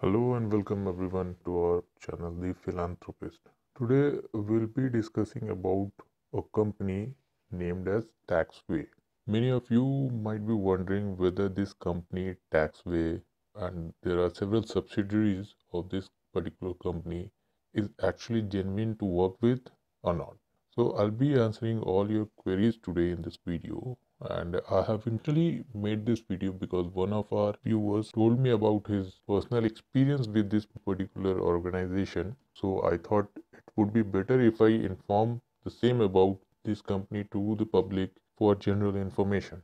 Hello and welcome everyone to our channel The Philanthropist. Today we'll be discussing about a company named as Taxway. Many of you might be wondering whether this company Taxway, and there are several subsidiaries of this particular company, is actually genuine to work with or not. So I'll be answering all your queries today in this video, and I have intentionally made this video because one of our viewers told me about his personal experience with this particular organization. So I thought it would be better if I inform the same about this company to the public for general information.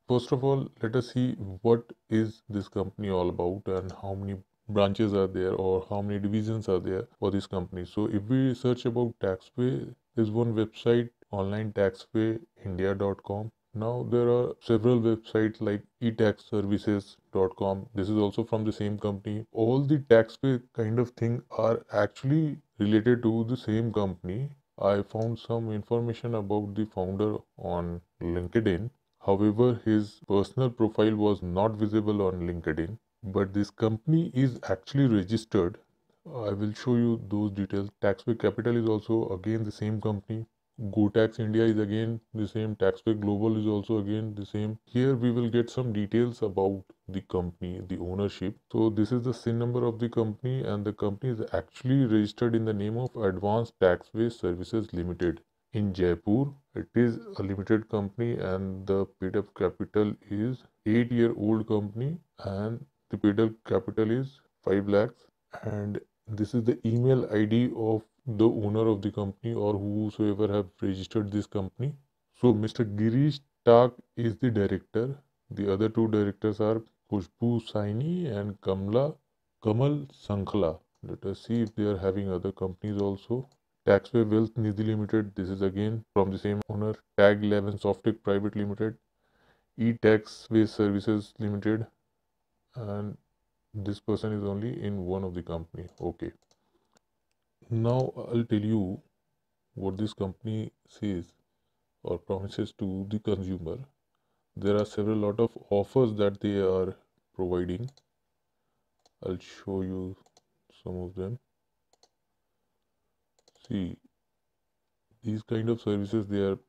First of all, let us see what is this company all about and how many branches are there or how many divisions are there for this company. So if we search about Taxway, there's one website, onlinetaxwayindia.com. Now there are several websites like etaxservices.com. This is also from the same company. All the Taxway kind of thing are actually related to the same company. I found some information about the founder on LinkedIn. However, his personal profile was not visible on LinkedIn, but this company is actually registered. I will show you those details. Taxway Capital is also again the same company. GoTax India is again the same. Taxway Global is also again the same. Here we will get some details about the company, the ownership. So this is the SIN number of the company, and the company is actually registered in the name of Advanced Taxway Services Limited in Jaipur. It is a limited company and the paid up capital is 8-year-old company and the paid up capital is 5 lakhs, and this is the email ID of the owner of the company or whosoever have registered this company. So Mr. Girish Tak is the director. The other two directors are Khushbu Saini and Kamal Sankhala. Let us see if they are having other companies also. Taxway Wealth Nidhi Limited, this is again from the same owner. Tag 11 Softec Private Limited, E-Taxway Services Limited, and this person is only in one of the company. Okay. Now I'll tell you what this company says or promises to the consumer. There are several lot of offers that they are providing. I'll show you some of them. See, these kind of services they are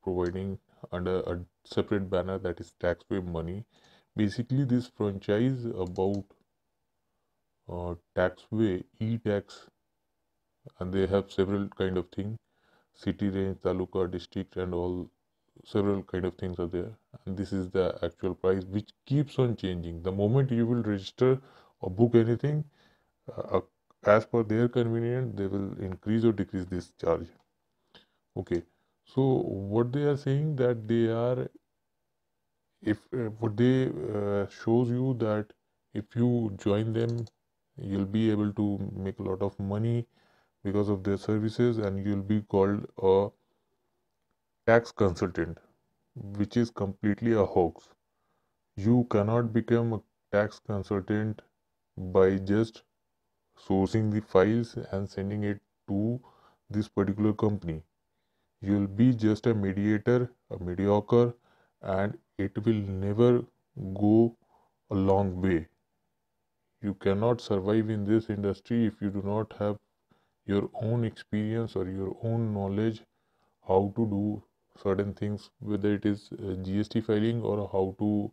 providing under a separate banner, that is Taxway Money. Basically, this franchise about Taxway, e-tax, and they have several kind of thing, city, range, taluka, district, and all several kind of things are there. And this is the actual price, which keeps on changing. The moment you will register or book anything, as per their convenience, they will increase or decrease this charge. Okay, so what they are saying that they are, if what they shows you that if you join them, you'll be able to make a lot of money because of their services, and you'll be called a tax consultant, which is completely a hoax. You cannot become a tax consultant by just sourcing the files and sending it to this particular company. You'll be just a mediator, a mediocre, and it will never go a long way. You cannot survive in this industry if you do not have your own experience or your own knowledge how to do certain things, whether it is GST filing or how to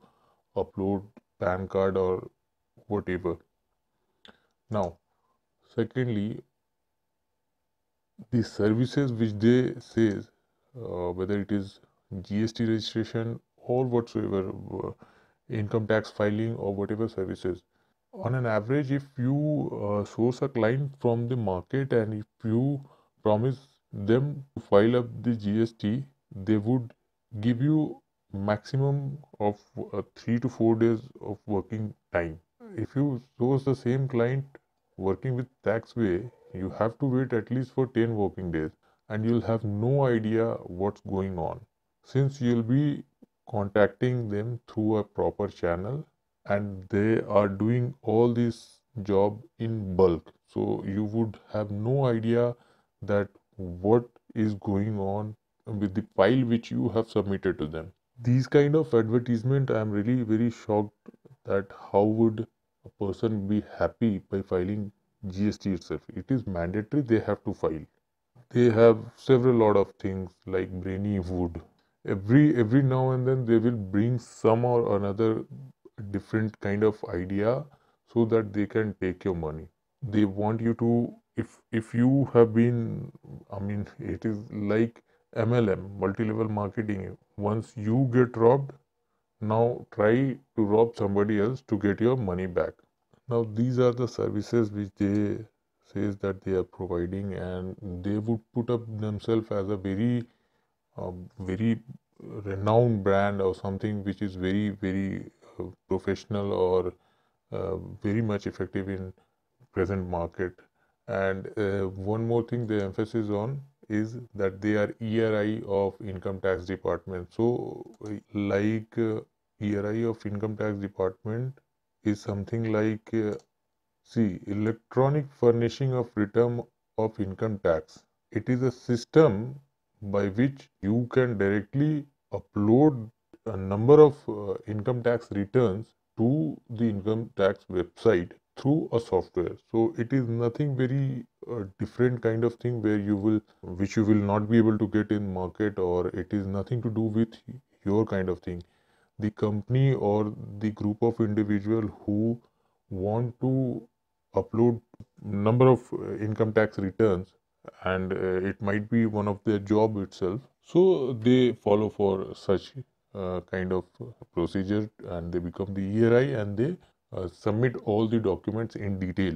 upload PAN card or whatever. Now, secondly, the services which they say, whether it is GST registration or whatsoever, income tax filing or whatever services, on an average, if you source a client from the market and if you promise them to file up the GST, they would give you maximum of 3 to 4 days of working time. If you source the same client working with Taxway, you have to wait at least for 10 working days and you'll have no idea what's going on, since you'll be contacting them through a proper channel and they are doing all this job in bulk. So you would have no idea that what is going on with the file which you have submitted to them. These kind of advertisement, I am really very shocked that how would a person be happy by filing GST itself. It is mandatory, they have to file. They have several lot of things like Brainy Wood. Every now and then they will bring some or another different kind of idea so that they can take your money. They want you to, if you have been, I mean, it is like MLM, multi-level marketing. Once you get robbed, now try to rob somebody else to get your money back. Now these are the services which they says that they are providing, and they would put up themselves as a very renowned brand or something which is very professional or very much effective in present market. And one more thing they emphasis on is that they are ERI of income tax department. So like ERI of income tax department is something like see, electronic furnishing of return of income tax. It is a system by which you can directly upload a number of income tax returns to the income tax website through a software. So it is nothing very different kind of thing where you will, which you will not be able to get in market, or it is nothing to do with your kind of thing. The company or the group of individual who want to upload number of income tax returns, and it might be one of their job itself, so they follow for such kind of procedure, and they become the ERI, and they submit all the documents in detail.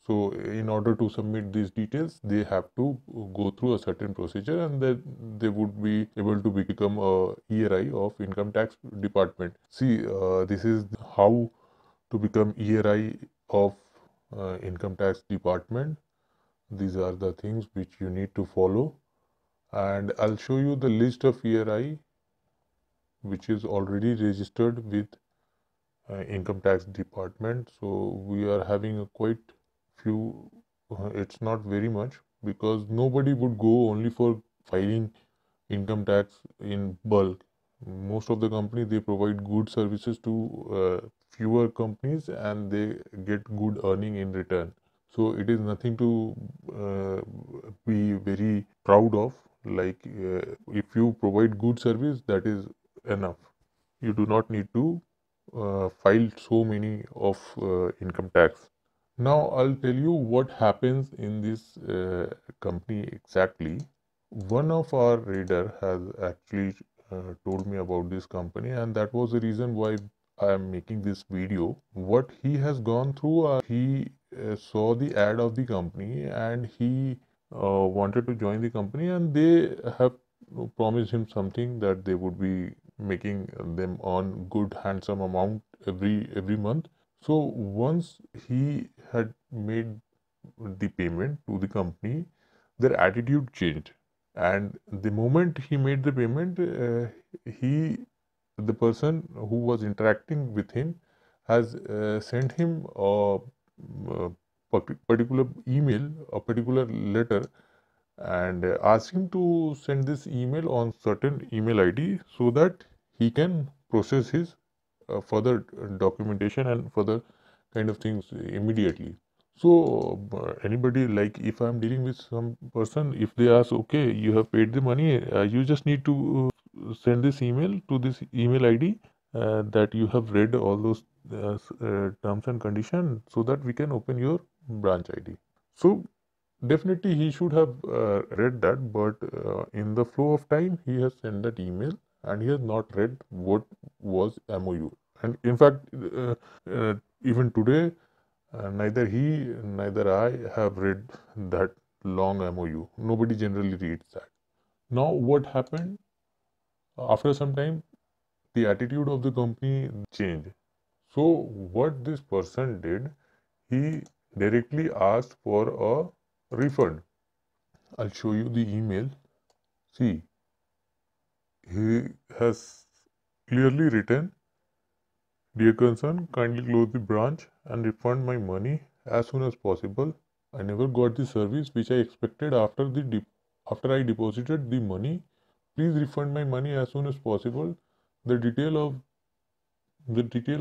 So in order to submit these details, they have to go through a certain procedure, and then they would be able to become a ERI of income tax department. See, this is how to become ERI of income tax department. These are the things which you need to follow, and I'll show you the list of ERI which is already registered with income tax department. So we are having a quite few, it's not very much, because nobody would go only for filing income tax in bulk. Most of the companies, they provide good services to fewer companies, and they get good earning in return. So it is nothing to be very proud of. Like if you provide good service, that is enough. You do not need to file so many of income tax. Now I'll tell you what happens in this company exactly. One of our reader has actually told me about this company, and that was the reason why I am making this video. What he has gone through, he saw the ad of the company, and he wanted to join the company, and they have promised him something that they would be making them on good handsome amount every month. So once he had made the payment to the company, their attitude changed, and the moment he made the payment, he the person who was interacting with him has sent him uh, particular email, a particular letter, and asked him to send this email on certain email ID so that he can process his further documentation and further kind of things immediately. So anybody, like if I'm dealing with some person, if they ask, okay, you have paid the money, you just need to send this email to this email ID that you have read all those terms and conditions, so that we can open your branch ID. So definitely he should have read that, but in the flow of time, he has sent that email, and he has not read what was MOU. And in fact, even today, neither he neither I have read that long MOU. Nobody generally reads that. Now, what happened? After some time, the attitude of the company changed. So, what this person did, he directly asked for a refund. I'll show you the email. See, he has clearly written, "Dear concern, kindly close the branch and refund my money as soon as possible. I never got the service which I expected after I deposited the money. Please refund my money as soon as possible. The detail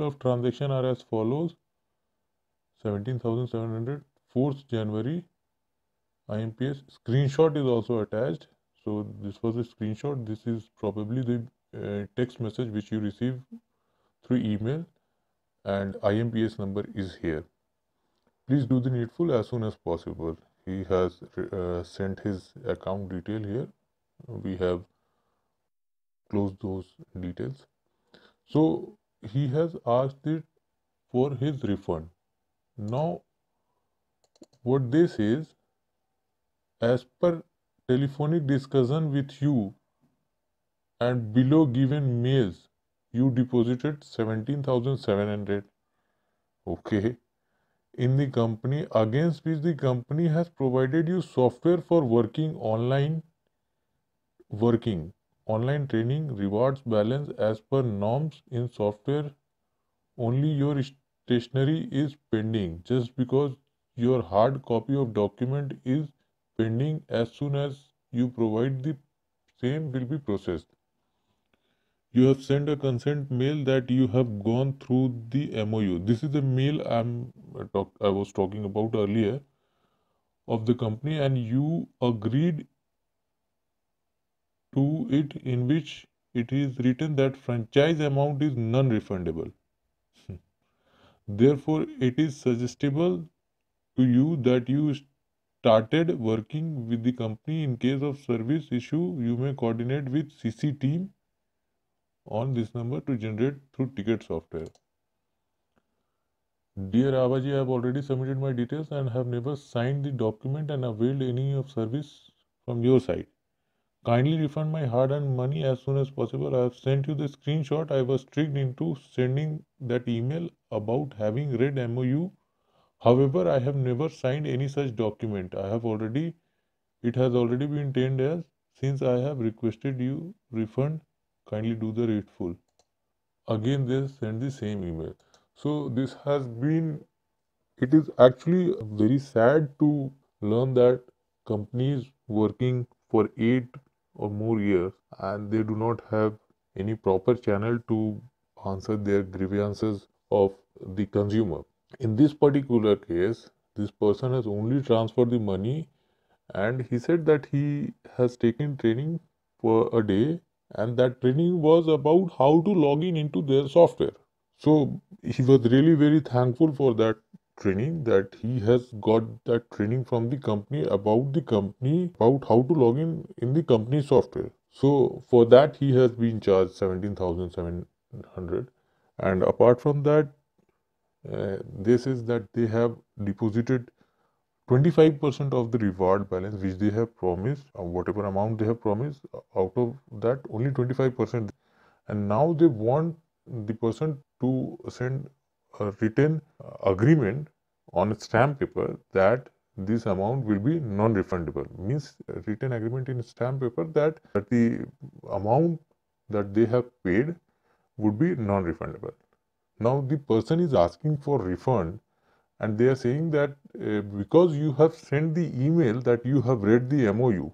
of transaction are as follows. 17,700, 4th January, IMPS. Screenshot is also attached. So this was a screenshot. This is probably the text message which you receive through email, and IMPS number is here. Please do the needful as soon as possible. He has sent his account detail here. We have closed those details. So he has asked it for his refund. Now what they say is, as per telephonic discussion with you and below given mails, you deposited 17,700. Okay. In the company against which the company has provided you software for working online training rewards balance as per norms in software. Only your stationery is pending. Just because your hard copy of document is pending, as soon as you provide the same will be processed. You have sent a consent mail that you have gone through the MOU. This is the mail I was talking about earlier of the company, and you agreed to it, in which it is written that franchise amount is non-refundable. Therefore, it is suggestible to you that you started working with the company. In case of service issue, you may coordinate with CC team on this number to generate through ticket software. Dear Abaji, I have already submitted my details and have never signed the document and availed any of service from your side. Kindly refund my hard-earned money as soon as possible. I have sent you the screenshot. I was tricked into sending that email about having read MOU. However, I have never signed any such document. It has already been 10 days since I have requested you refund. Kindly do the needful. Again, they send the same email. So this has been, it is actually very sad to learn that companies working for 8 or more years and they do not have any proper channel to answer their grievances of the consumer. In this particular case, this person has only transferred the money, and he said that he has taken training for a day, and that training was about how to log into their software. So he was really very thankful for that training, that he has got that training from the company about how to log in the company software. So for that he has been charged 17,700. And apart from that, this is that they have deposited 25% of the reward balance which they have promised, whatever amount they have promised, out of that only 25%. And now they want the person to send a written agreement on a stamp paper that this amount will be non-refundable. Means written agreement in stamp paper that the amount that they have paid would be non-refundable. Now the person is asking for refund, and they are saying that because you have sent the email that you have read the MOU,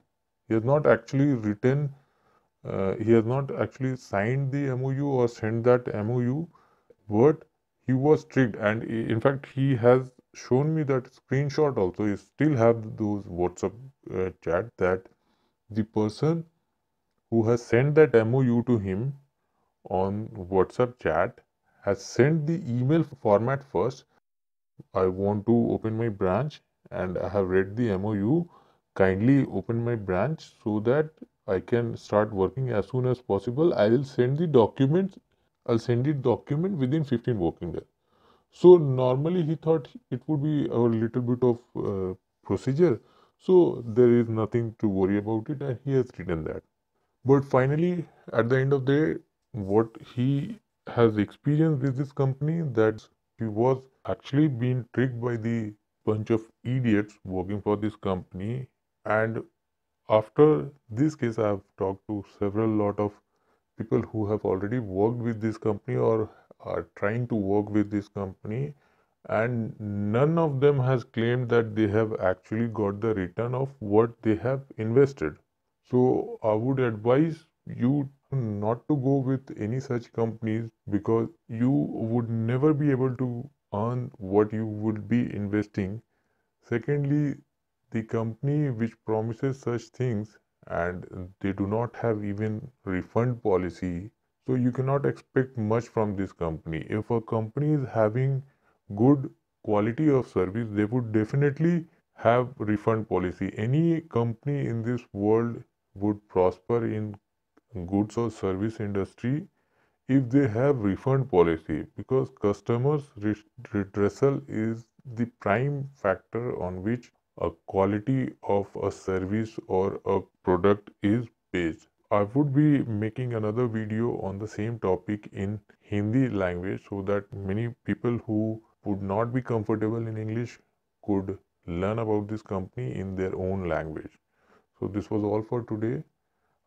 he has not actually he has not actually signed the MOU or sent that MOU, but he was tricked. And in fact, he has shown me that screenshot also. You still have those WhatsApp chat that the person who has sent that MOU to him on WhatsApp chat has sent the email format first. I want to open my branch and I have read the MOU. Kindly open my branch so that I can start working as soon as possible. I will send the documents. I'll send the document within 15 working days. So normally he thought it would be a little bit of procedure. So there is nothing to worry about it, and he has written that. But finally, at the end of the day, what he has experienced with this company, that he was actually being tricked by the bunch of idiots working for this company. And after this case, I have talked to several lot of people who have already worked with this company or are trying to work with this company, and none of them has claimed that they have actually got the return of what they have invested. So I would advise you not to go with any such companies, because you would never be able to earn what you would be investing. Secondly, the company which promises such things and they do not have even refund policy, so you cannot expect much from this company. If a company is having good quality of service, they would definitely have refund policy. Any company in this world would prosper in goods or service industry if they have refund policy, because customers redressal is the prime factor on which a quality of a service or a product is based. I would be making another video on the same topic in Hindi language so that many people who would not be comfortable in English could learn about this company in their own language. So this was all for today.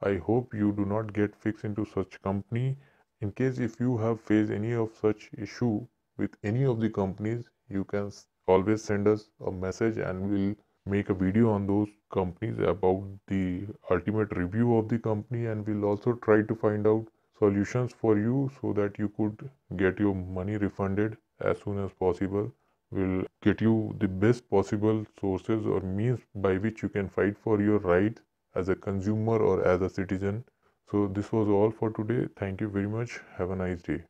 I hope you do not get fixed into such company. In case if you have faced any of such issue with any of the companies, you can always send us a message and we'll make a video on those companies about the ultimate review of the company, and we'll also try to find out solutions for you so that you could get your money refunded as soon as possible. We'll get you the best possible sources or means by which you can fight for your rights as a consumer or as a citizen. So this was all for today. Thank you very much. Have a nice day.